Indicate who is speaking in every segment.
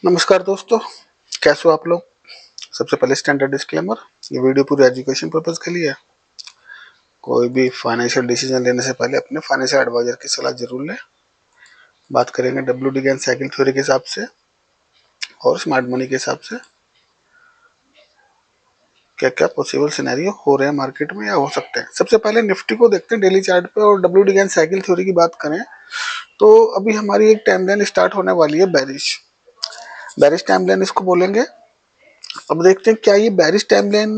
Speaker 1: नमस्कार दोस्तों, कैसे हो आप लोग। सबसे पहले स्टैंडर्ड डिस्क्लेमर, ये वीडियो पूरी एजुकेशन पर्पज के लिए है। कोई भी फाइनेंशियल डिसीजन लेने से पहले अपने फाइनेंशियल एडवाइजर की सलाह जरूर लें। बात करेंगे डब्ल्यू डी साइकिल थ्योरी के हिसाब से और स्मार्ट मनी के हिसाब से क्या क्या पॉसिबल सिनेरियो हो रहे हैं मार्केट में या हो सकते हैं। सबसे पहले निफ्टी को देखते हैं डेली चार्ट पे, और डब्ल्यू डी साइकिल थ्योरी की बात करें तो अभी हमारी एक टाइमलाइन स्टार्ट होने वाली है बेरिश टाइमलाइन इसको बोलेंगे। अब देखते हैं क्या ये बैरिश टाइमलाइन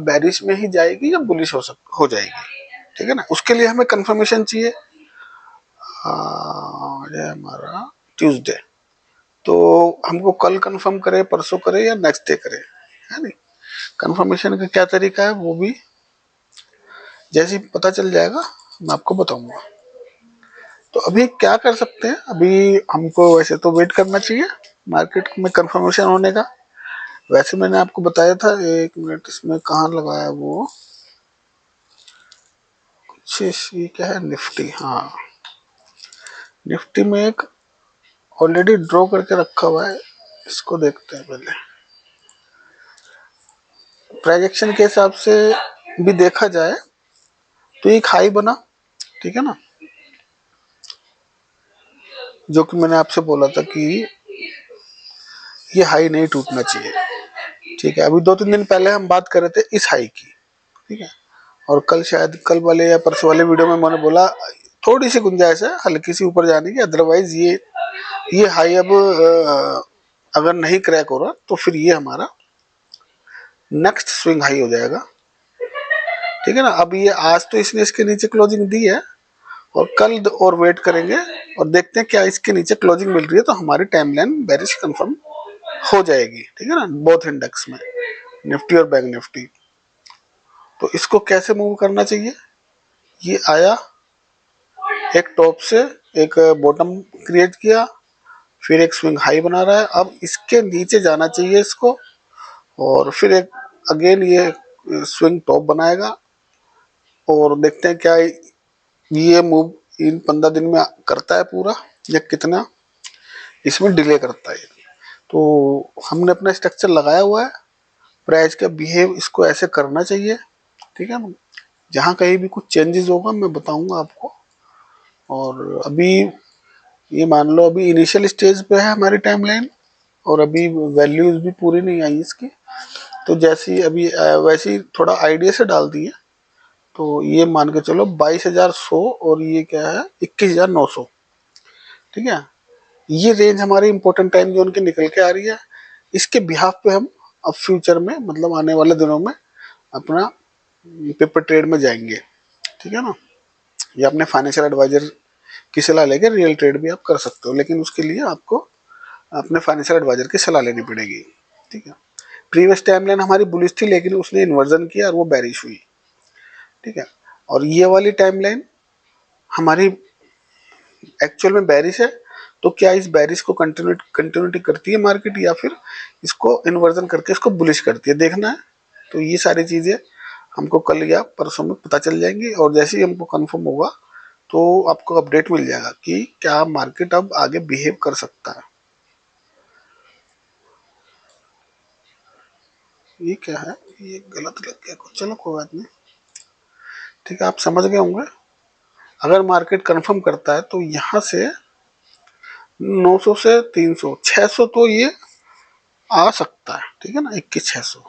Speaker 1: बैरिश में ही जाएगी या बुलिश हो जाएगी। ठीक है ना, उसके लिए हमें कंफर्मेशन चाहिए। ये हमारा ट्यूसडे, तो हमको कल कंफर्म करे, परसों करे या नेक्स्ट डे करे, है नहीं। कंफर्मेशन का क्या तरीका है वो भी जैसे ही पता चल जाएगा मैं आपको बताऊंगा। तो अभी क्या कर सकते हैं, अभी हमको वैसे तो वेट करना चाहिए मार्केट में कंफर्मेशन होने का। वैसे मैंने आपको बताया था, एक मिनट, इसमें कहाँ लगाया वो, ये क्या है, निफ्टी। हाँ, निफ्टी में एक ऑलरेडी ड्रॉ करके रखा हुआ है, इसको देखते हैं पहले। प्रोजेक्शन के हिसाब से भी देखा जाए तो एक हाई बना, ठीक है ना, जो कि मैंने आपसे बोला था कि ये हाई नहीं टूटना चाहिए। ठीक है, अभी 2-3 दिन पहले हम बात कर रहे थे इस हाई की। ठीक है, और कल शायद कल वाले या परसों वाले वीडियो में मैंने बोला थोड़ी सी गुंजाइश है हल्की सी ऊपर जाने की, अदरवाइज ये हाई अब अगर नहीं क्रैक हो रहा तो फिर ये हमारा नेक्स्ट स्विंग हाई हो जाएगा। ठीक है ना, अब ये आज तो इसने इसके नीचे क्लोजिंग दी है और कल और वेट करेंगे और देखते हैं क्या इसके नीचे क्लोजिंग मिल रही है तो हमारी टाइमलाइन बेरिश कंफर्म हो जाएगी। ठीक है ना, बोथ इंडेक्स में, निफ्टी और बैंक निफ्टी। तो इसको कैसे मूव करना चाहिए, ये आया एक टॉप से एक बॉटम क्रिएट किया, फिर एक स्विंग हाई बना रहा है, अब इसके नीचे जाना चाहिए इसको, और फिर एक अगेन ये स्विंग टॉप बनाएगा और देखते हैं क्या ये मूव इन 15 दिन में करता है पूरा या कितना इसमें डिले करता है। तो हमने अपना स्ट्रक्चर लगाया हुआ है, प्राइस का बिहेव इसको ऐसे करना चाहिए। ठीक है, जहाँ कहीं भी कुछ चेंजेस होगा मैं बताऊंगा आपको। और अभी ये मान लो अभी इनिशियल स्टेज पे है हमारी टाइमलाइन और अभी वैल्यूज भी पूरी नहीं आई इसकी, तो जैसी अभी वैसी थोड़ा आइडिया से डाल दी है। तो ये मान के चलो 22,100 और ये क्या है 21,900। ठीक है, ये रेंज हमारी इंपॉर्टेंट टाइम जोन की निकल के आ रही है। इसके बिहाफ पे हम अब फ्यूचर में मतलब आने वाले दिनों में अपना पेपर ट्रेड में जाएंगे। ठीक है ना, या अपने फाइनेंशियल एडवाइजर की सलाह लेके रियल ट्रेड भी आप कर सकते हो, लेकिन उसके लिए आपको अपने फाइनेंशियल एडवाइजर की सलाह लेनी पड़ेगी। ठीक है, प्रीवियस टाइमलाइन हमारी बुलिश थी लेकिन उसने इन्वर्जन किया और वो बैरिश हुई। ठीक है, और ये वाली टाइमलाइन हमारी एक्चुअल में बैरिश है, तो क्या इस बैरिश को कंटिन्यूटी करती है मार्केट या फिर इसको इन्वर्जन करके इसको बुलिश करती है, देखना है। तो ये सारी चीजें हमको कल या परसों में पता चल जाएंगी और जैसे ही हमको कंफर्म होगा तो आपको अपडेट मिल जाएगा कि क्या मार्केट अब आगे बिहेव कर सकता है। ये क्या है, ये गलत लग गया कुछ, चलो कोई बात नहीं। ठीक है, आप समझ गए होंगे। अगर मार्केट कंफर्म करता है तो यहाँ से 900 से 300 600 तो ये आ सकता है। ठीक है ना, 21,600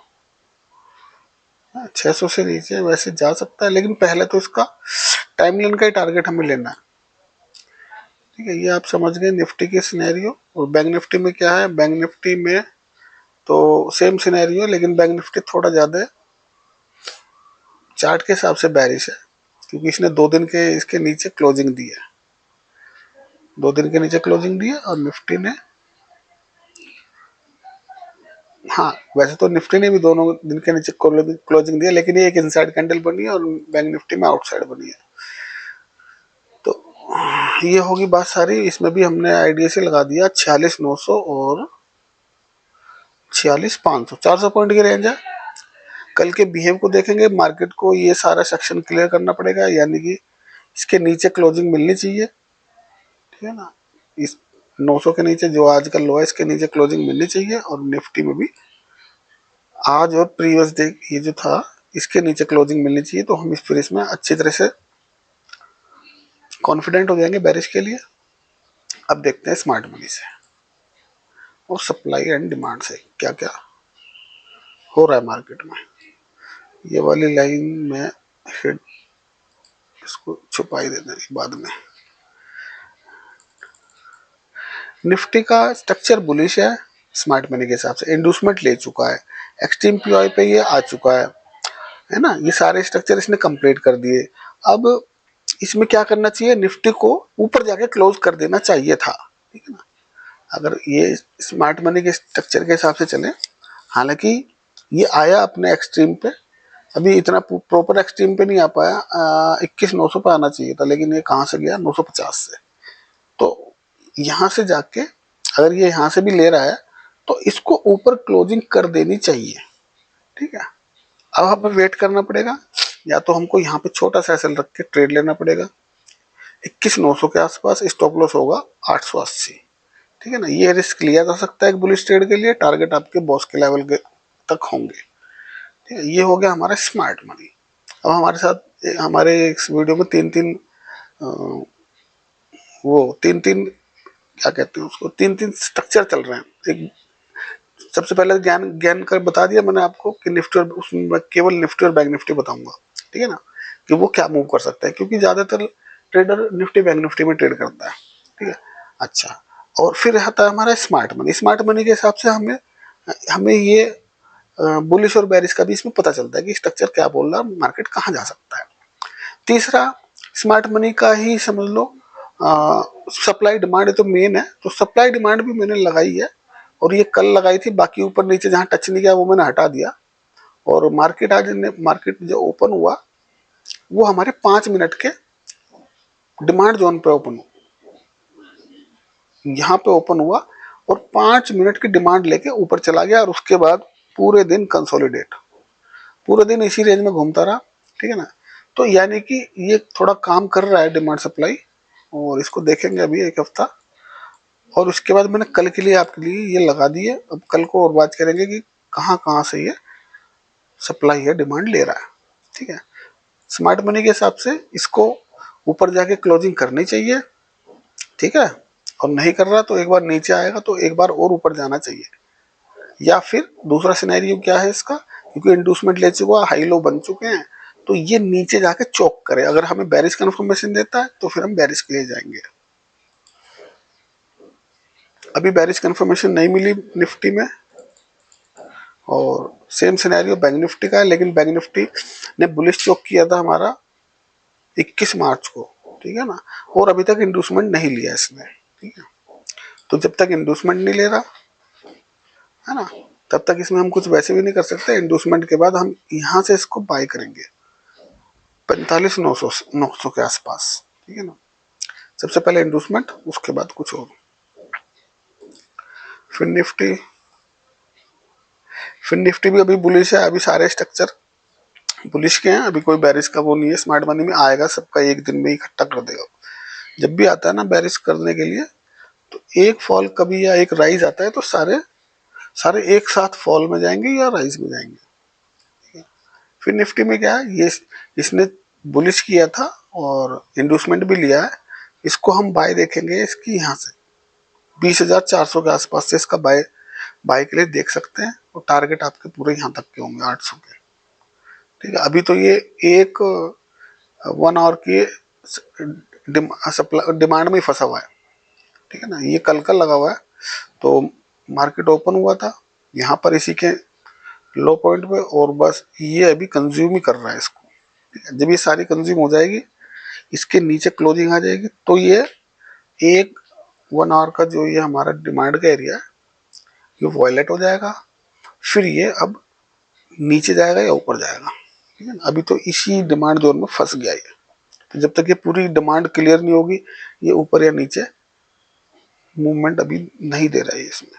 Speaker 1: 600 से नीचे वैसे जा सकता है, लेकिन पहले तो इसका टाइमलाइन का ही टारगेट हमें लेना है। ठीक है, ये आप समझ गए निफ्टी की सिनेरियो। और बैंक निफ्टी में क्या है, बैंक निफ्टी में तो सेम सिनेरियो, लेकिन बैंक निफ्टी थोड़ा ज्यादा चार्ट के हिसाब से बैरिश है क्योंकि इसने 2 दिन के इसके नीचे क्लोजिंग दी है, 2 दिन के नीचे क्लोजिंग दी है और निफ्टी ने, हाँ वैसे तो निफ्टी ने भी दोनों दिन के नीचे क्लोजिंग दी है, लेकिन ये एक इनसाइड कैंडल बनी है और बैंक निफ्टी में आउटसाइड बनी है। तो ये होगी बात सारी। इसमें भी हमने आईडिया से लगा दिया 46,900 और 46,500, 400 पॉइंट की रेंज है। कल के बिहेव को देखेंगे, मार्केट को ये सारा सेक्शन क्लियर करना पड़ेगा, यानी कि इसके नीचे क्लोजिंग मिलनी चाहिए। ठीक है ना, इस 900 के नीचे जो आज का लो है इसके नीचे क्लोजिंग मिलनी चाहिए, और निफ्टी में भी आज और प्रीवियस डे ये जो था इसके नीचे क्लोजिंग मिलनी चाहिए। तो हम फिर इसमें अच्छी तरह से कॉन्फिडेंट हो जाएंगे बेरिश के लिए। अब देखते हैं स्मार्ट मनी से और सप्लाई एंड डिमांड से क्या क्या हो रहा है मार्केट में। ये वाली लाइन में हिट इसको छुपाई देते हैं बाद में। निफ्टी का स्ट्रक्चर बुलिश है स्मार्ट मनी के हिसाब से, इंड्यूसमेंट ले चुका है, एक्सट्रीम पीओआई पे ये आ चुका है ना, ये सारे स्ट्रक्चर इसने कंप्लीट कर दिए। अब इसमें क्या करना चाहिए, निफ्टी को ऊपर जाके क्लोज कर देना चाहिए था, ठीक है ना, अगर ये स्मार्ट मनी के स्ट्रक्चर के हिसाब से चले। हालांकि ये आया अपने एक्सट्रीम पे, अभी इतना प्रॉपर एक्सट्रीम पे नहीं आ पाया, 21,900 पे आना चाहिए था, लेकिन ये कहाँ से गया 950 से। तो यहाँ से जाके अगर ये यहाँ से भी ले रहा है तो इसको ऊपर क्लोजिंग कर देनी चाहिए, ठीक है। अब हमें वेट करना पड़ेगा, या तो हमको यहाँ पे छोटा सा एसएल रख के ट्रेड लेना पड़ेगा। 21,900 के आसपास स्टॉप लॉस होगा 880, ठीक है ना। ये रिस्क लिया जा सकता है एक बुलिश ट्रेड के लिए, टारगेट आपके बॉस के लेवल के तक होंगे, ठीक है। ये हो गया हमारा स्मार्ट मनी। अब हमारे साथ हमारे इस वीडियो में तीन तीन क्या कहते हैं उसको, तीन स्ट्रक्चर चल रहे हैं। एक सबसे पहले ज्ञान ज्ञान कर बता दिया मैंने आपको कि निफ्टी, और उसमें केवल निफ्टी और बैंक निफ्टी बताऊंगा, ठीक है ना, कि वो क्या मूव कर सकता है, क्योंकि ज्यादातर ट्रेडर निफ्टी बैंक निफ्टी में ट्रेड करता है, ठीक है। अच्छा, और फिर आता है हमारा स्मार्ट मनी। स्मार्ट मनी के हिसाब से हमें हमें ये बुलिश और बेरिश का भी इसमें पता चलता है कि स्ट्रक्चर क्या बोल रहा है, मार्केट कहाँ जा सकता है। तीसरा स्मार्ट मनी का ही समझ लो, सप्लाई डिमांड तो मेन है, तो सप्लाई डिमांड भी मैंने लगाई है, और ये कल लगाई थी, बाकी ऊपर नीचे जहां टच नहीं किया वो मैंने हटा दिया। और मार्केट जो ओपन हुआ वो हमारे 5 मिनट के डिमांड जोन पे ओपन हुआ, यहाँ पे ओपन हुआ और 5 मिनट की डिमांड लेके ऊपर चला गया, और उसके बाद पूरे दिन कंसोलिडेट, पूरे दिन इसी रेंज में घूमता रहा, ठीक है ना। तो यानी कि ये थोड़ा काम कर रहा है डिमांड सप्लाई, और इसको देखेंगे अभी एक हफ्ता, और उसके बाद मैंने कल के लिए आपके लिए ये लगा दी है। अब कल को और बात करेंगे कि कहाँ कहाँ से ये सप्लाई है डिमांड ले रहा है, ठीक है। स्मार्ट मनी के हिसाब से इसको ऊपर जाके क्लोजिंग करनी चाहिए, ठीक है, और नहीं कर रहा तो एक बार नीचे आएगा तो एक बार और ऊपर जाना चाहिए। या फिर दूसरा सिनेरियो क्या है इसका, क्योंकि इंड्यूसमेंट ले चुका है, हाई लो बन चुके हैं, तो ये नीचे जाके चौक करे। अगर हमें बेरिश कंफर्मेशन देता है तो फिर हम बेरिश के लिए जाएंगे। अभी बेरिश कंफर्मेशन नहीं मिली निफ्टी में, और सेम सिनेरियो बैंक निफ्टी का है, लेकिन बैंक निफ्टी ने बुलिश चौक किया था हमारा 21 मार्च को, ठीक है ना, और अभी तक इंड्यूसमेंट नहीं लिया इसने, ठीक है। तो जब तक इंड्यूसमेंट नहीं ले रहा है ना, तब तक इसमें हम कुछ वैसे भी नहीं कर सकते। इंड्यूसमेंट के बाद हम यहाँ से इसको बाय करेंगे 45,900 के आसपास, ठीक है ना। सबसे पहले इंड्यूसमेंट, उसके बाद कुछ और। फिर निफ्टी भी अभी बुलिश है, अभी सारे स्ट्रक्चर बुलिश के हैं, अभी कोई बेरिश का वो नहीं है। स्मार्ट मनी में आएगा सबका एक दिन में इकट्ठा कर देगा। जब भी आता है ना बेरिश करने के लिए, तो एक फॉल कभी या एक राइज आता है तो सारे सारे एक साथ फॉल में जाएंगे या राइज में जाएंगे। फिर निफ्टी में क्या है, ये इसने बुलिश किया था और इंड्यूसमेंट भी लिया है, इसको हम बाय देखेंगे इसकी यहाँ से 20,400 के आसपास से इसका बाय के लिए देख सकते हैं, और टारगेट आपके पूरे यहाँ तक के होंगे 800 के, ठीक है। अभी तो ये एक 1 आवर की डिमांड में फंसा हुआ है, ठीक है ना, ये कल का लगा हुआ है। तो मार्केट ओपन हुआ था यहाँ पर इसी के लो पॉइंट पे, और बस ये अभी कंज्यूम ही कर रहा है इसको, ठीक है। जब ये सारी कंज्यूम हो जाएगी, इसके नीचे क्लोजिंग आ जाएगी, तो ये एक 1 आवर का जो ये हमारा डिमांड का एरिया है ये वॉयलेट हो जाएगा। फिर ये अब नीचे जाएगा या ऊपर जाएगा, ठीक है ना। अभी तो इसी डिमांड जोन में फंस गया ये, तो जब तक ये पूरी डिमांड क्लियर नहीं होगी, ये ऊपर या नीचे मूवमेंट अभी नहीं दे रहा है इसमें।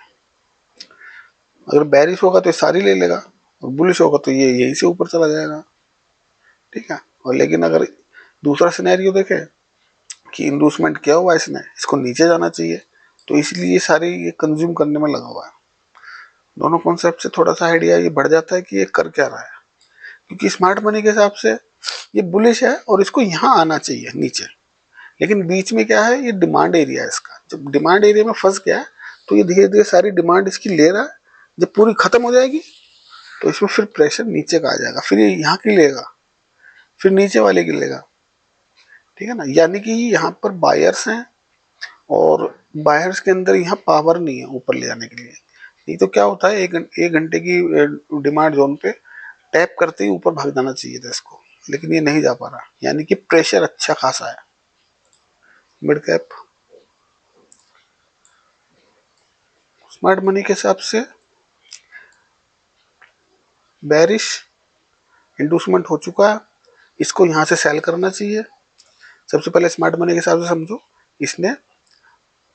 Speaker 1: अगर बेरिश होगा तो सारी ले लेगा, और बुलिश होगा तो ये यहीं से ऊपर चला जाएगा, ठीक है। और लेकिन अगर दूसरा सिनेरियो देखे कि इंड्यूसमेंट किया हुआ इसने, इसको नीचे जाना चाहिए, तो इसलिए ये सारी ये कंज्यूम करने में लगा हुआ है। दोनों कॉन्सेप्ट से थोड़ा सा आइडिया ये बढ़ जाता है कि ये कर क्या रहा है, क्योंकि स्मार्ट मनी के हिसाब से ये बुलिश है और इसको यहाँ आना चाहिए नीचे, लेकिन बीच में क्या है, ये डिमांड एरिया है इसका। जब डिमांड एरिया में फंस गया है तो ये धीरे धीरे सारी डिमांड इसकी ले रहा है। जब पूरी खत्म हो जाएगी तो इसमें फिर प्रेशर नीचे का आ जाएगा, फिर ये यहाँ की लेगा, फिर नीचे वाले की लेगा, ठीक है ना। यानी कि यहाँ पर बायर्स हैं और बायर्स के अंदर यहाँ पावर नहीं है ऊपर ले जाने के लिए। नहीं तो क्या होता है, एक घंटे की डिमांड जोन पे टैप करते ही ऊपर भाग जाना चाहिए था इसको, लेकिन ये नहीं जा पा रहा, यानी कि प्रेशर अच्छा खासा है। मिड कैप स्मार्ट मनी के हिसाब से बेरिश इंडूसमेंट हो चुका है, इसको यहाँ से सेल करना चाहिए। सबसे पहले स्मार्ट मनी के हिसाब से समझो, इसने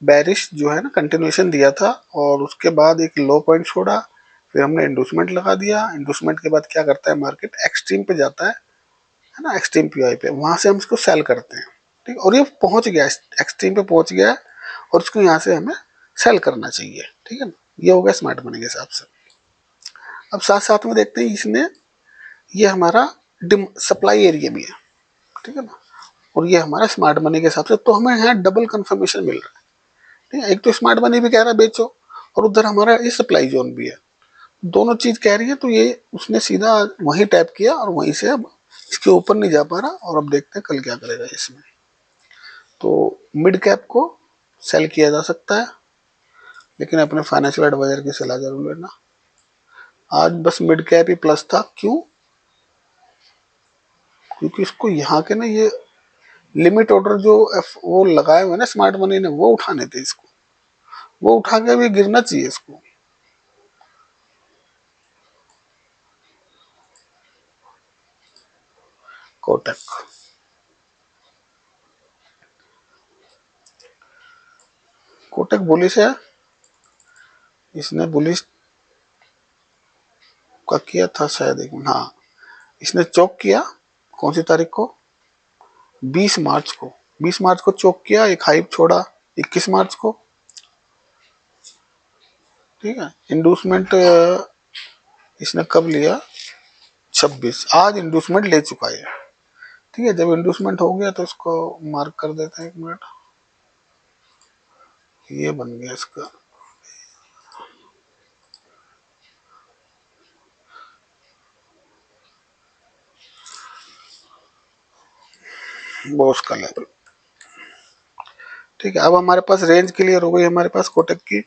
Speaker 1: बेरिश जो है ना कंटिन्यूएशन दिया था और उसके बाद एक लो पॉइंट छोड़ा, फिर हमने इंडूसमेंट लगा दिया। इंडूसमेंट के बाद क्या करता है मार्केट, एक्सट्रीम पे जाता है ना, एक्सट्रीम पीआई पे, वहां से हम इसको सेल करते हैं, ठीक। और ये पहुंच गया एक्सट्रीम पे पहुंच गया और इसको यहाँ से हमें सेल करना चाहिए, ठीक है ना। ये हो गया स्मार्ट मनी के हिसाब से। अब साथ साथ में देखते हैं इसने, ये हमारा सप्लाई एरिया भी है, ठीक है ना, और ये हमारा स्मार्ट मनी के हिसाब से। तो हमें यहाँ डबल कंफर्मेशन मिल रहा है, ठीक है। एक तो स्मार्ट मनी भी कह रहा है बेचो, और उधर हमारा ये सप्लाई जोन भी है, दोनों चीज कह रही है। तो ये उसने सीधा वहीं टैप किया और वहीं से अब इसके ऊपर नहीं जा पा रहा। और अब देखते हैं कल क्या करेगा इसमें। तो मिड कैप को सेल किया जा सकता है, लेकिन अपने फाइनेंशियल एडवाइजर की सलाह जरूर लेना। आज बस मिड कैप ही प्लस था, क्यों, क्योंकि इसको यहाँ के ना ये लिमिट ऑर्डर जो वो लगाए हुए ना स्मार्ट मनी ने, वो उठाने थे इसको, वो उठा के भी गिरना चाहिए इसको। कोटक कोटक बुलिश है, इसने बुलिश का किया था शायद, एक हाँ, इसने चौक किया कौन सी तारीख को, 20 मार्च को। 20 मार्च को चौक किया, एक हाइप छोड़ा 21 मार्च को, ठीक है। इंडूसमेंट इसने कब लिया, 26, आज इंडूसमेंट ले चुका है, ठीक है। जब इंडूसमेंट हो गया तो इसको मार्क कर देते हैं, 1 मिनट, ये बन गया इसका। बॉस का लेवल, ठीक है। अब हमारे पास रेंज क्लियर हो गई, हमारे पास कोटक की,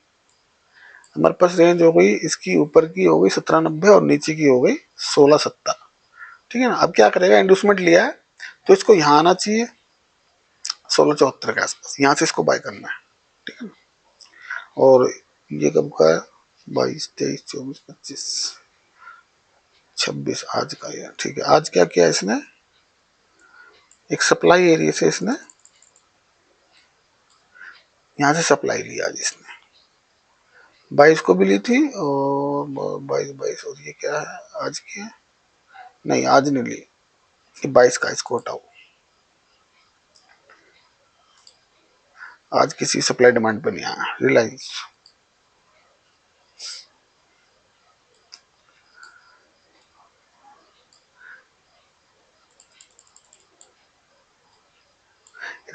Speaker 1: हमारे पास रेंज हो गई इसकी, ऊपर की हो गई 1790 और नीचे की हो गई 1670, ठीक है ना। अब क्या करेगा, इंडूसमेंट लिया है तो इसको यहाँ आना चाहिए 1674 के आसपास, यहाँ से इसको बाय करना है, ठीक है ना। और ये कब का है, 22, 23, 24, 25, 26 आज का है, ठीक है। आज क्या किया इसने, एक सप्लाई एरिया से इसने यहाँ से सप्लाई लिया आज इसने, 22 को भी ली थी और 22 और ये क्या है आज की है, नहीं आज नहीं ली, ये 22 का, इसको हटाओ। आज किसी सप्लाई डिमांड पे नहीं आया। रिलायंस,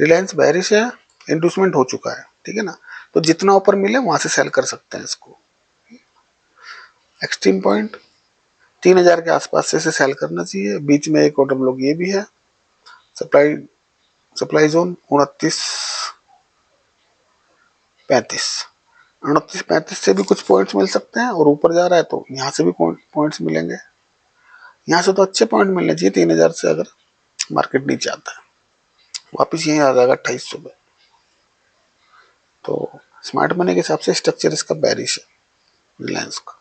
Speaker 1: रिलायंस बेरिश है, इंडूसमेंट हो चुका है, ठीक है ना। तो जितना ऊपर मिले वहां से सेल कर सकते हैं इसको। एक्सट्रीम पॉइंट 3000 के आसपास से इसे सेल करना चाहिए। बीच में एक ऑर्डर ब्लॉक ये भी है, सप्लाई सप्लाई जोन 29 35 से भी कुछ पॉइंट्स मिल सकते हैं, और ऊपर जा रहा है तो यहाँ से भी पॉइंट्स मिलेंगे। यहाँ से तो अच्छे पॉइंट मिलने चाहिए 3000 से, अगर मार्केट नीचे आता है वापिस यहीं आ जाएगा 2800 पे। तो स्मार्ट मनी के हिसाब से स्ट्रक्चर इसका बेरिश है रिलायंस का।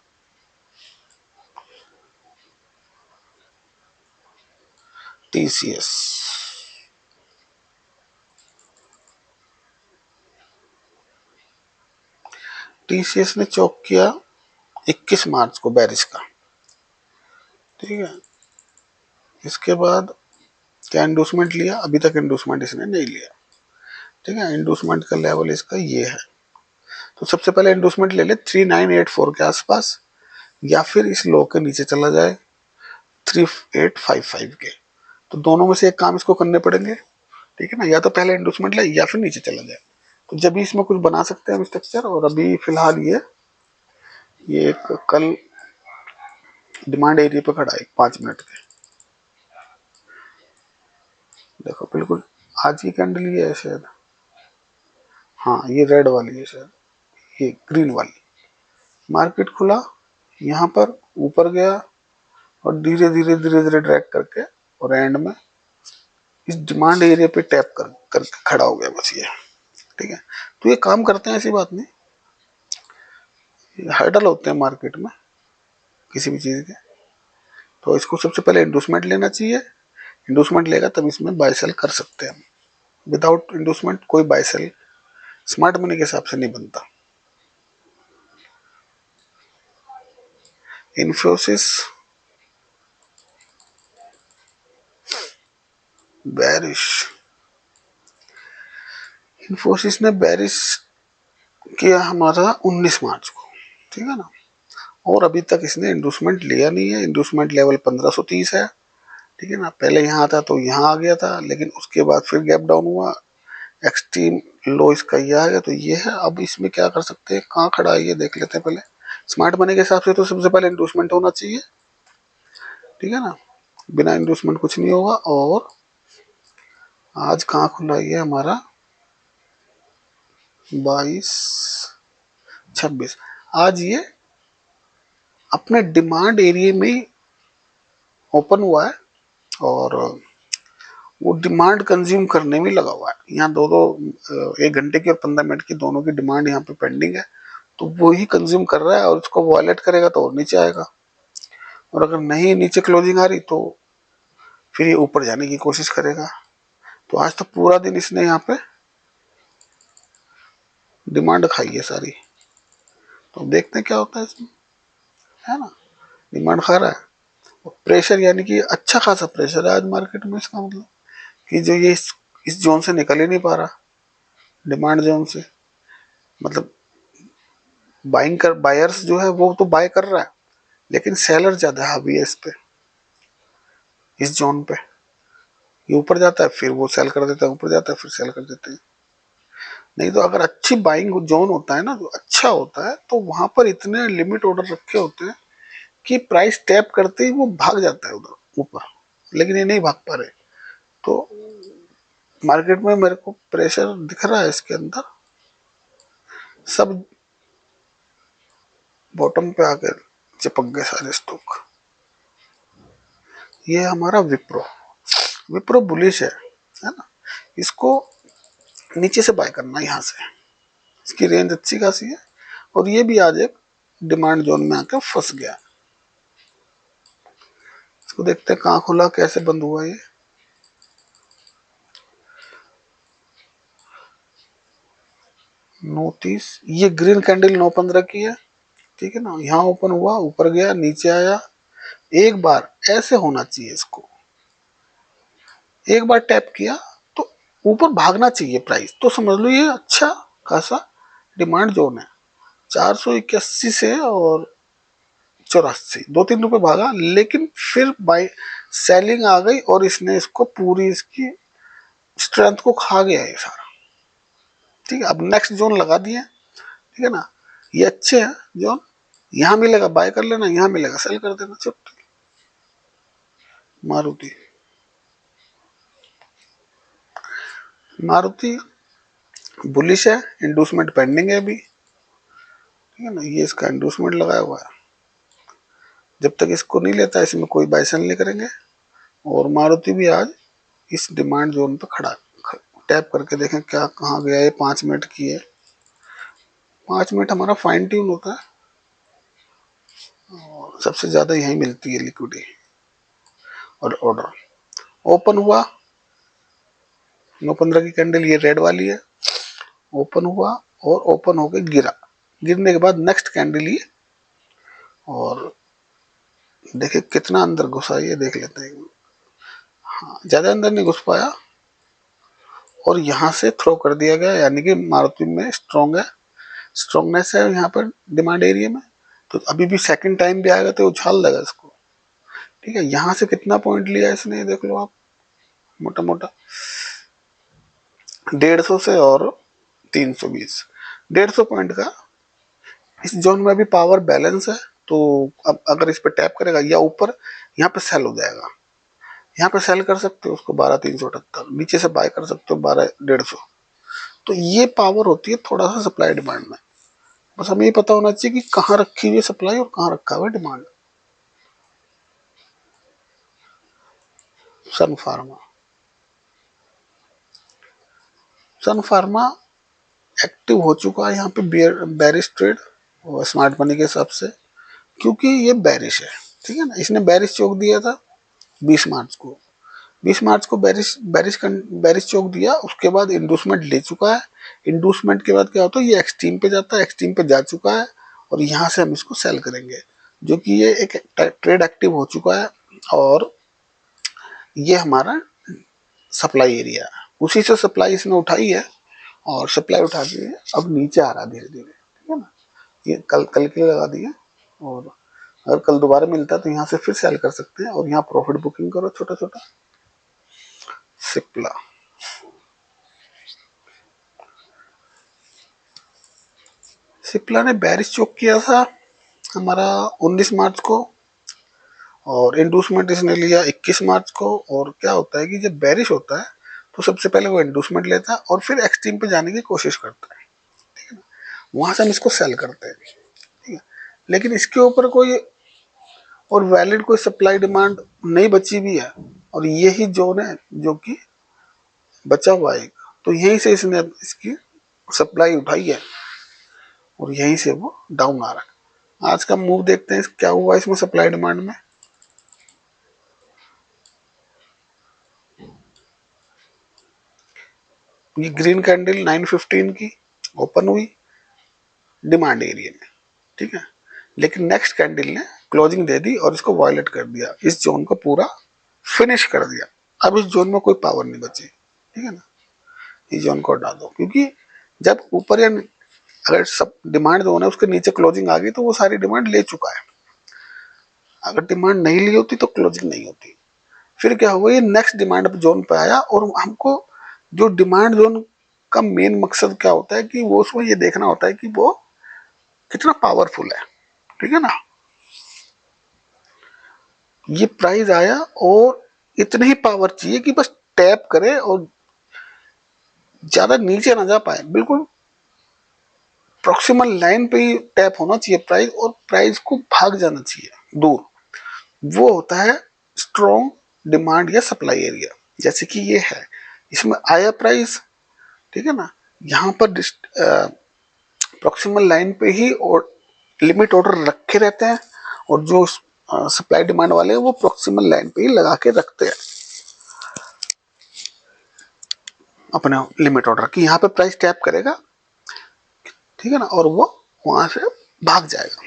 Speaker 1: टीसीएस, टीसीएस ने चौक किया 21 मार्च को बेरिश का, ठीक है। इसके बाद क्या इंडोसमेंट लिया, अभी तक इंडोसमेंट इसने नहीं लिया, ठीक है। इंडोसमेंट का लेवल इसका ये है, तो सबसे पहले इंडोर्समेंट ले ले 3984 के आसपास, या फिर इस लो के नीचे चला जाए 3855 के। तो दोनों में से एक काम इसको करने पड़ेंगे, ठीक है ना, या तो पहले इंडोर्समेंट ले या फिर नीचे चला जाए। तो जब भी इसमें कुछ बना सकते हैं हम स्ट्रक्चर। और अभी फिलहाल ये एक कल डिमांड एरिया पे खड़ा है 5 मिनट के, देखो बिल्कुल आज की कैंडल ये है शायद, हाँ ये रेड वाली है शायद, ये ग्रीन वाली। मार्केट खुला यहाँ पर, ऊपर गया और धीरे धीरे धीरे धीरे ड्रैग करके और एंड में इस डिमांड एरिया पे टैप करके खड़ा हो गया बस ये, ठीक है। तो ये काम करते हैं, ऐसी बात नहीं, हर्डल होते हैं मार्केट में किसी भी चीज के। तो इसको सबसे पहले इंडोर्समेंट लेना चाहिए, इंडोर्समेंट लेगा तब इसमें बाय सेल कर सकते हैं। विदाउट इंडोर्समेंट कोई बाय सेल स्मार्ट मनी के हिसाब से नहीं बनता। इन्फोसिस बेरिश, इन्फोसिस ने बेरिश किया हमारा 19 मार्च को, ठीक है ना। और अभी तक इसने इंडोर्समेंट लिया नहीं है। इंडोर्समेंट लेवल 1530 है, ठीक है ना। पहले यहाँ था तो यहाँ आ गया था, लेकिन उसके बाद फिर गैप डाउन हुआ, एक्सट्रीम लो इसका ये आ गया। तो ये है, अब इसमें क्या कर सकते हैं, कहाँ खड़ा है ये देख लेते हैं पहले। स्मार्ट मनी के हिसाब से तो सबसे पहले इंडोर्समेंट होना चाहिए, ठीक है ना, बिना इंडोर्समेंट कुछ नहीं होगा। और आज कहाँ खुला ये हमारा 22-26, आज ये अपने डिमांड एरिया में ओपन हुआ है और वो डिमांड कंज्यूम करने में लगा हुआ है। यहाँ दो 1 घंटे की और 15 मिनट की दोनों की डिमांड यहाँ पे पेंडिंग है, तो वो ही कंज्यूम कर रहा है और उसको वॉलेट करेगा तो और नीचे आएगा। और अगर नहीं नीचे क्लोजिंग आ रही तो फिर ये ऊपर जाने की कोशिश करेगा। तो आज तो पूरा दिन इसने यहाँ पे डिमांड खाई है सारी। तो देखते हैं क्या होता है इसमें, है ना। डिमांड खा रहा है, प्रेशर यानी कि अच्छा खासा प्रेशर है आज मार्केट में। इसका मतलब कि जो ये इस जोन से निकल ही नहीं पा रहा, डिमांड जोन से। मतलब बाइंग कर, बायर्स जो है वो तो बाय कर रहा है, लेकिन सेलर ज्यादा हावी है इस पे, इस जोन पे। ये ऊपर जाता है फिर वो सेल कर देता है, ऊपर जाता है फिर सेल कर देते हैं। नहीं तो अगर अच्छी बाइंग जोन होता है ना, जो अच्छा होता है, तो वहां पर इतने लिमिट ऑर्डर रखे होते हैं कि प्राइस टैप करते ही वो भाग जाता है उधर ऊपर, लेकिन ये नहीं भाग पा रहे। तो मार्केट में मेरे को प्रेशर दिख रहा है इसके अंदर, सब बॉटम पे आकर चिपक गए सारे स्टॉक। ये हमारा विप्रो, विप्रो बुलिश है ना। इसको नीचे से बाय करना, यहाँ से इसकी रेंज अच्छी खासी है और ये भी आज एक डिमांड जोन में आकर फंस गया। इसको देखते हैं कहाँ खुला, कैसे बंद हुआ ये। नोटिस ये ग्रीन कैंडल 9:15 की है, ठीक है ना। यहाँ ओपन हुआ, ऊपर गया, नीचे आया, एक बार ऐसे होना चाहिए इसको, एक बार टैप किया तो ऊपर भागना चाहिए प्राइस। तो समझ लो ये अच्छा खासा डिमांड जोन है। 481 से और 84, 2-3 रुपए भागा, लेकिन फिर बाय सेलिंग आ गई और इसने इसको पूरी इसकी स्ट्रेंथ को खा गया ये सारा, ठीक है। अब नेक्स्ट जोन लगा दिए, ठीक है ना। ये अच्छे हैं जोन, यहाँ मिलेगा बाय कर लेना, यहाँ मिलेगा सेल कर देना, सब ठीक। मारुति, मारुति बुलिश है, इंडोर्समेंट पेंडिंग है अभी, ठीक है ना। ये इसका इंडोर्समेंट लगाया हुआ है, जब तक इसको नहीं लेता इसमें कोई बाय सेल नहीं करेंगे। और मारुति भी आज इस डिमांड जोन पे खड़ा, टैप करके देखें क्या कहाँ गया। ये 5 मिनट की है, 5 मिनट हमारा फाइन ट्यून होता है और सबसे ज्यादा यही मिलती है लिक्विडिटी और ऑर्डर। ओपन हुआ 9:15 की कैंडल, ये रेड वाली है, ओपन हुआ और ओपन होके गिरा, गिरने के बाद नेक्स्ट कैंडल ये, और देखिए कितना अंदर घुसा, ये देख लेते हैं। हाँ ज्यादा अंदर नहीं घुस पाया और यहाँ से थ्रो कर दिया गया, यानी कि मारुति में स्ट्रॉन्ग है, स्ट्रॉन्गनेस है यहाँ पर डिमांड एरिया में, तो अभी भी सेकंड टाइम भी आएगा तो उछाल देगा इसको। ठीक है, यहाँ से कितना पॉइंट लिया इसने देख लो आप, मोटा मोटा 150 से और 320, 150 पॉइंट का इस जोन में भी पावर बैलेंस है। तो अब अगर इस पे टैप करेगा या ऊपर यहाँ पे सेल हो जाएगा, यहाँ पे सेल कर सकते हो उसको 12,378, नीचे से बाय कर सकते हो 12,150। तो ये पावर होती है थोड़ा सा सप्लाई डिमांड में। बस हमें ये पता होना चाहिए कि कहाँ रखी हुई है सप्लाई और कहाँ रखा हुआ है डिमांड। सन फार्मा, सन फार्मा एक्टिव हो चुका है यहाँ पे बेरिश ट्रेड और स्मार्ट मनी के हिसाब से, क्योंकि ये बेरिश है। ठीक है ना, इसने बेरिश चौक दिया था 20 मार्च को, 20 मार्च को बेरिश चौक दिया, उसके बाद इंडूसमेंट ले चुका है। इंडूसमेंट के बाद क्या होता है, ये एक्सट्रीम पे जाता है, एक्सट्रीम पे जा चुका है और यहाँ से हम इसको सेल करेंगे, जो कि ये एक ट्रेड एक्टिव हो चुका है और ये हमारा सप्लाई एरिया है। उसी से सप्लाई इसने उठाई है और सप्लाई उठा के अब नीचे आ रहा धीरे धीरे। ठीक है ना, ये कल कल के लिए लगा दिए और अगर कल दोबारा मिलता है तो यहाँ से फिर सेल कर सकते हैं और यहाँ प्रॉफिट बुकिंग करो छोटा छोटा। सिप्ला, सिप्ला ने बेरिश चौक किया था हमारा 19 मार्च को और इंडूसमेंट इसने लिया 21 मार्च को। और क्या होता है कि जब बेरिश होता है तो सबसे पहले वो इंडूसमेंट लेता है और फिर एक्सट्रीम पे जाने की कोशिश करता है। ठीक है ना, वहां से हम इसको सेल करते हैं। ठीक है, लेकिन इसके ऊपर कोई और वैलिड कोई सप्लाई डिमांड नहीं बची भी है और यही जोन है जो कि बचा हुआ है। तो यहीं से इसने इसकी सप्लाई उठाई है और यहीं से वो डाउन आ रहा है। आज का मूव देखते हैं क्या हुआ इसमें सप्लाई डिमांड में। ये ग्रीन कैंडल 915 की ओपन हुई डिमांड एरिया में। ठीक है, लेकिन नेक्स्ट कैंडल ने क्लोजिंग दे दी और इसको वायलेट कर दिया, इस जोन को पूरा फिनिश कर दिया। अब इस जोन में कोई पावर नहीं बची। ठीक है ना, इस जोन को हटा दो, क्योंकि जब ऊपर या अगर सब डिमांड जोन है उसके नीचे क्लोजिंग आ गई तो वो सारी डिमांड ले चुका है। अगर डिमांड नहीं ली होती तो क्लोजिंग नहीं होती। फिर क्या हुआ, ये नेक्स्ट डिमांड जोन पे आया और हमको जो डिमांड जोन का मेन मकसद क्या होता है कि वो उसमें ये देखना होता है कि वो कितना पावरफुल है। ठीक है ना, ये प्राइस आया और इतनी ही पावर चाहिए कि बस टैप करे और ज्यादा नीचे ना जा पाए, बिल्कुल प्रॉक्सिमल लाइन पे ही टैप होना चाहिए प्राइस और प्राइस को भाग जाना चाहिए दूर। वो होता है स्ट्रॉन्ग डिमांड या सप्लाई एरिया, जैसे कि ये है, इसमें आया प्राइस। ठीक है ना, यहाँ पर प्रॉक्सिमल लाइन पे ही और लिमिट ऑर्डर रखे रहते हैं और जो सप्लाई डिमांड वाले हैं वो प्रॉक्सिमल लाइन पे ही लगा के रखते हैं अपने लिमिट ऑर्डर की। यहाँ पे प्राइस टैप करेगा, ठीक है ना, और वो वहां से भाग जाएगा।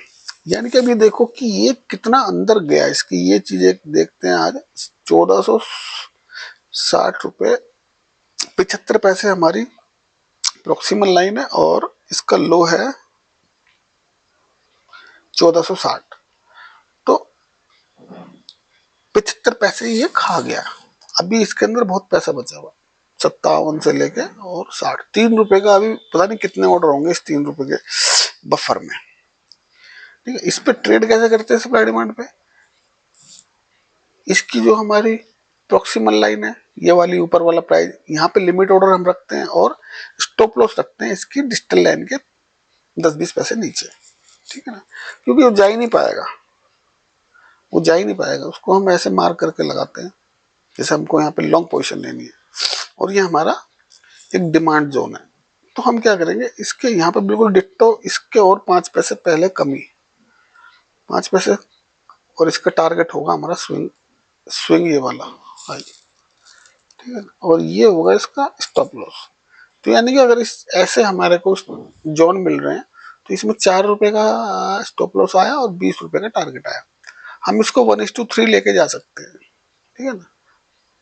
Speaker 1: यानी कि अभी देखो कि ये कितना अंदर गया, इसकी ये चीजें देखते हैं। आज 1460 रुपये 75 पैसे हमारी प्रोक्सिमल लाइन है और इसका लो है 1460। तो 75 पैसे ये खा गया। अभी इसके अंदर बहुत पैसा बचा हुआ, 57 से लेके और 60, 3 रुपए का अभी पता नहीं कितने ऑर्डर होंगे इस 3 रुपए के बफर में। ठीक है, इस पे ट्रेड कैसे करते हैं सप्लाई डिमांड पे। इसकी जो हमारी प्रोक्सिमल लाइन है ये वाली ऊपर वाला प्राइस, यहाँ पे लिमिट ऑर्डर हम रखते हैं और स्टॉप लॉस रखते हैं इसकी डिजिटल लाइन के 10-20 पैसे नीचे। ठीक है ना, क्योंकि वो जा ही नहीं पाएगा, वो जा ही नहीं पाएगा, उसको हम ऐसे मार्क करके लगाते हैं जैसे हमको यहाँ पे लॉन्ग पोजीशन लेनी है और ये हमारा एक डिमांड जोन है। तो हम क्या करेंगे, इसके यहाँ पे बिल्कुल डिट्टो इसके और 5 पैसे पहले कमी, 5 पैसे, और इसका टारगेट होगा हमारा स्विंग, स्विंग ये वाला हाई। ठीक है, और ये होगा इसका स्टॉप लॉस। तो यानी कि अगर इस ऐसे हमारे को जोन मिल रहे हैं तो इसमें 4 रुपए का स्टॉप लॉस आया और 20 रुपए का टारगेट आया, हम इसको 1:3 लेके जा सकते हैं। ठीक है ना,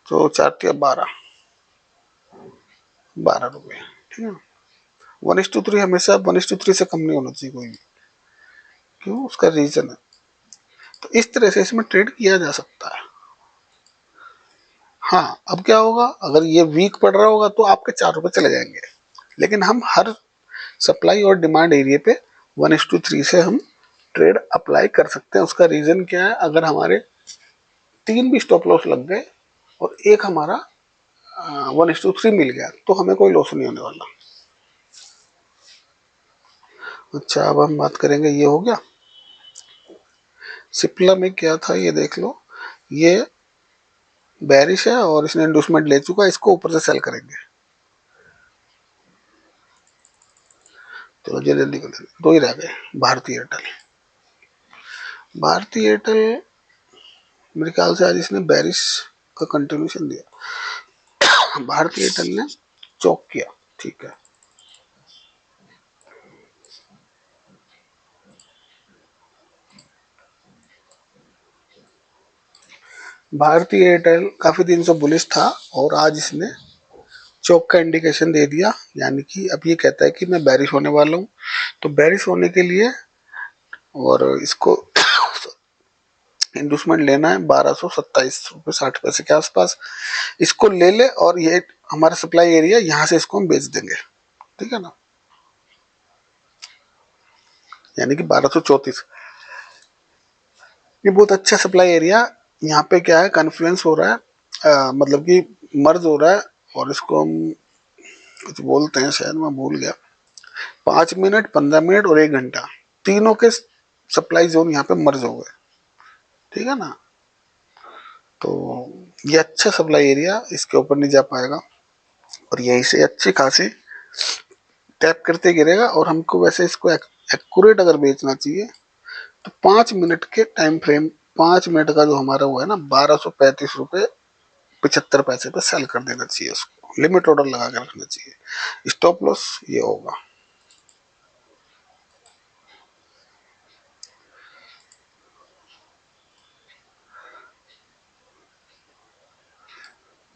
Speaker 1: तो 4 या 12 रुपए। ठीक है ना, 1:3 हमेशा 1:3 से कम नहीं होना चाहिए कोई भी। क्यों? उसका रीजन है। तो इस तरह से इसमें ट्रेड किया जा सकता है। हाँ, अब क्या होगा, अगर ये वीक पड़ रहा होगा तो आपके 4 रुपए चले जाएंगे, लेकिन हम हर सप्लाई और डिमांड एरिया पे 1:3 से हम ट्रेड अप्लाई कर सकते हैं। उसका रीजन क्या है, अगर हमारे 3 भी स्टॉप लॉस लग गए और एक हमारा 1:3 मिल गया तो हमें कोई लॉस नहीं होने वाला। अच्छा, अब हम बात करेंगे, ये हो गया। सिप्ला में क्या था ये देख लो, ये बेरिश है और इसने इंडोसमेंट ले चुका है, इसको ऊपर से सेल करेंगे। चलो जल्दी जल्दी कर लेंगे, 2 ही रह गए। भारतीय एयरटेल, भारतीय एयरटेल मेरे ख्याल से आज इसने बेरिश का कंटिन्यूशन दिया। भारतीय एयरटेल ने चौक किया, ठीक है। भारतीय एयरटेल काफी दिन से बुलिश था और आज इसने चौक का इंडिकेशन दे दिया, यानी कि अब ये कहता है कि मैं बेरिश होने वाला हूँ। तो बेरिश होने के लिए और इसको इंडोसमेंट लेना है 1227 रुपये 60 पैसे के आसपास। इसको ले ले और ये हमारा सप्लाई एरिया, यहाँ से इसको हम बेच देंगे, ठीक है ना। यानी कि 1234, ये बहुत अच्छा सप्लाई एरिया। यहाँ पे क्या है, कन्फ्लुएंस हो रहा है, मतलब कि मर्ज हो रहा है, और इसको हम कुछ बोलते हैं, शायद मैं भूल गया। 5 मिनट, 15 मिनट और 1 घंटा, तीनों के सप्लाई जोन यहाँ पे मर्ज हो गए, ठीक है ना। तो ये अच्छा सप्लाई एरिया, इसके ऊपर नहीं जा पाएगा और यहीं से अच्छी खासी टैप करते गिरेगा। और हमको वैसे इसको एक्यूरेट अगर बेचना चाहिए तो 5 मिनट के टाइम फ्रेम, 5 मिनट का जो हमारा हुआ है ना, 1235 रुपये 75 पैसे पे सेल कर देना चाहिए। उसको लिमिट ऑर्डर लगा के रखना चाहिए। स्टॉप लॉस ये होगा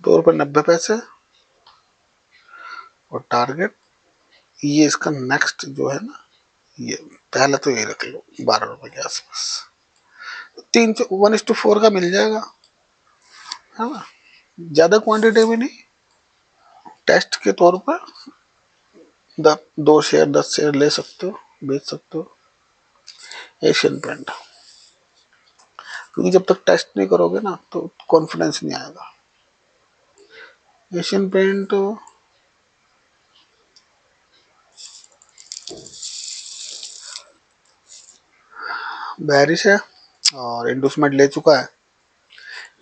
Speaker 1: 2 रुपये 90 पैसे। और टारगेट ये इसका नेक्स्ट जो है ना, ये पहले तो ये रख लो 12 रुपए के आसपास। 1:4 का मिल जाएगा, है ना। ज्यादा क्वांटिटी भी नहीं, टेस्ट के तौर पर 2 शेयर 10 शेयर ले सकते हो, बेच सकते हो। एशियन पेंट, क्योंकि जब तक टेस्ट नहीं करोगे ना तो कॉन्फिडेंस नहीं आएगा। एशियन पेंट बेरिश है और इंडोसमेंट ले चुका है,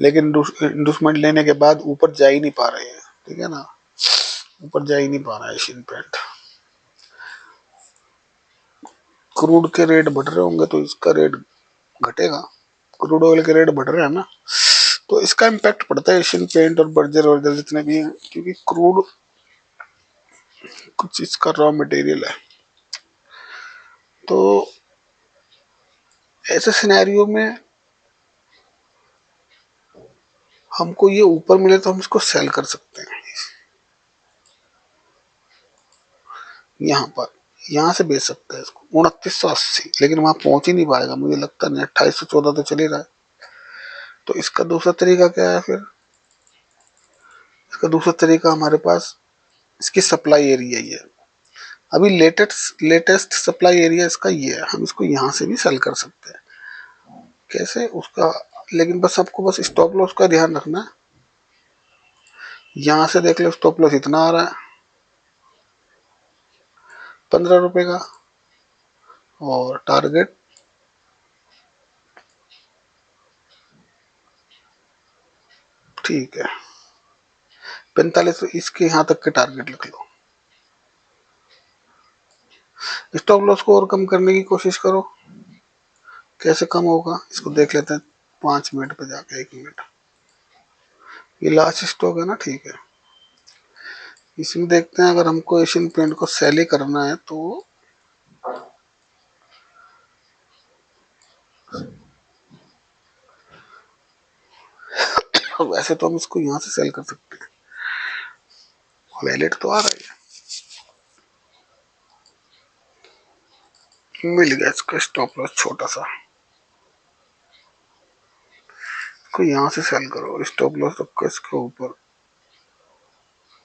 Speaker 1: लेकिन इंडोसमेंट लेने के बाद ऊपर जा ही नहीं पा रहे हैं, ठीक है ना। ऊपर जा ही नहीं पा रहा है एशियन पेंट। क्रूड के रेट बढ़ रहे होंगे तो इसका रेट घटेगा। क्रूड ऑयल के रेट बढ़ रहे हैं ना, तो इसका इम्पैक्ट पड़ता है एशियन पेंट और बर्जर वर्जर जितने भी हैं, क्योंकि क्रूड कुछ इसका रॉ मटेरियल है। तो ऐसे सिनेरियो में हमको ये ऊपर मिले तो हम इसको सेल कर सकते हैं यहाँ पर, यहाँ से बेच सकते हैं इसको 2980, लेकिन वहां पहुंच ही नहीं पाएगा मुझे लगता नहीं। 2814 तो चल ही रहा है। तो इसका दूसरा तरीका क्या है फिर, इसका दूसरा तरीका हमारे पास इसकी सप्लाई एरिया ही है। अभी लेटेस्ट लेटेस्ट सप्लाई एरिया इसका ये है, हम इसको यहाँ से भी सेल कर सकते हैं। कैसे उसका, लेकिन बस आपको बस स्टॉप लॉस का ध्यान रखना है। यहाँ से देख लो स्टॉप लॉस इतना आ रहा है 15 रुपए का, और टारगेट ठीक है 45, इसके यहाँ तक के टारगेट लिख लो। स्टॉप लॉस को और कम करने की कोशिश करो। कैसे कम होगा इसको देख लेते हैं 5 मिनट पे जाके। 1 मिनट, ये लास्ट स्टॉक है ना, ठीक है। इसमें देखते हैं, अगर हमको एशियन पेंट को सेल ही करना है तो वैसे तो हम इसको यहाँ से सेल कर सकते हैं। वैलेट तो आ रहा है। मिल गया इसका स्टॉप लॉस छोटा सा, इसको यहाँ से सेल करो, स्टॉप लॉस रखो इसके ऊपर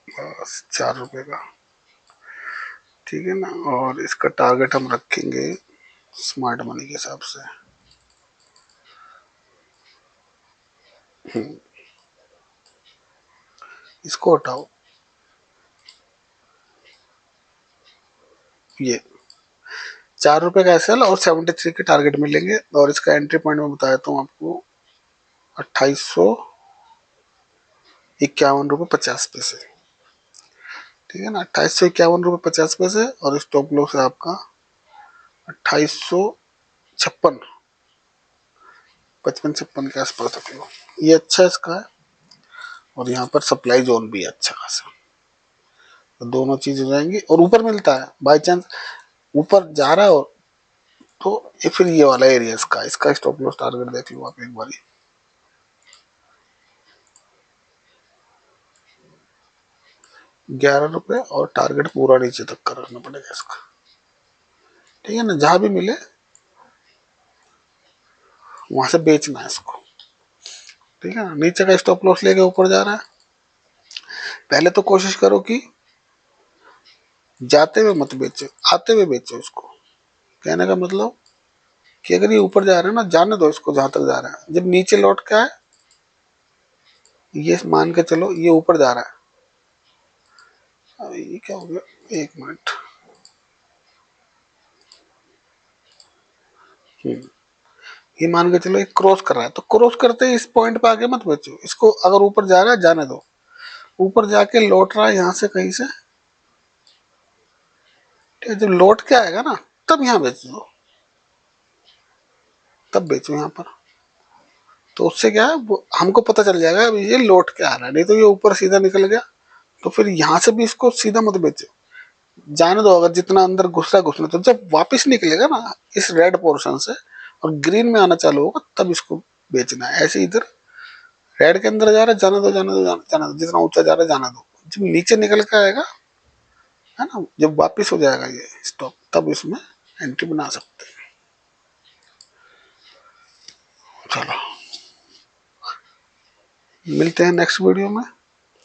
Speaker 1: बस 4 रुपए का, ठीक है ना। और इसका टारगेट हम रखेंगे स्मार्ट मनी के हिसाब से। इसको हटाओ, ये 4 रुपए का एसएल और 73 के टारगेट मिलेंगे। और इसका एंट्री पॉइंट में बताया तो आपको 2851 रुपये 50 पैसे, ठीक है ना। 2851 रुपये 50 पैसे। और स्टॉप लॉस है आपका 2856, 55-56 के आसपास रख लो, ये अच्छा इसका है। और यहाँ पर सप्लाई जोन भी है अच्छा खासा, तो दोनों चीज हो जाएंगी। और ऊपर मिलता है बाई चांस ऊपर जा रहा है, और तो ये फिर ये वाला एरिया इसका स्टॉप लॉस टारगेट देख लो आप एक बार, 11 रुपए, और टारगेट पूरा नीचे तक का रखना पड़ेगा इसका, ठीक है ना। जहां भी मिले वहां से बेचना है इसको, ठीक है ना। नीचे का स्टॉप लॉस लेके ऊपर जा रहा है, पहले तो कोशिश करो कि जाते हुए मत बेचो, आते हुए बेचो इसको। कहने का मतलब कि अगर ये ऊपर जा रहा है ना, जाने दो इसको जहां तक जा रहा है। जब नीचे लौट के आए, ये मान के चलो ये ऊपर जा रहा है, ये क्या हो गया, 1 मिनट, ये मान के चलो एक क्रॉस कर रहा है, तो क्रॉस करते ही इस पॉइंट पे आके मत बेचो इसको। अगर ऊपर जा रहा है जाने दो, ऊपर जाके लौट रहा है यहाँ से कहीं से, ठीक है। जब लौट के आएगा ना, तब यहाँ बेच दो, तब बेचो यहाँ पर। तो उससे क्या है, वो हमको पता चल जाएगा अभी ये लौट के आ रहा है, नहीं तो ये ऊपर सीधा निकल गया तो फिर यहाँ से भी इसको सीधा मत बेचो, जाने दो। अगर जितना अंदर घुसरा घुसना, तो जब वापस निकलेगा ना इस रेड पोर्शन से और ग्रीन में आना चालू होगा, तब इसको बेचना है। ऐसे इधर रेड के अंदर जा रहा है, जाने दो जाने दो जाने दो, जितना ऊंचा जा रहा है जाने दो। जब नीचे निकल के आएगा, है ना, जब वापस हो जाएगा ये स्टॉक, तब इसमें एंट्री बना सकते हैं। चलो मिलते हैं नेक्स्ट वीडियो में।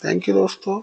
Speaker 1: थैंक यू दोस्तों।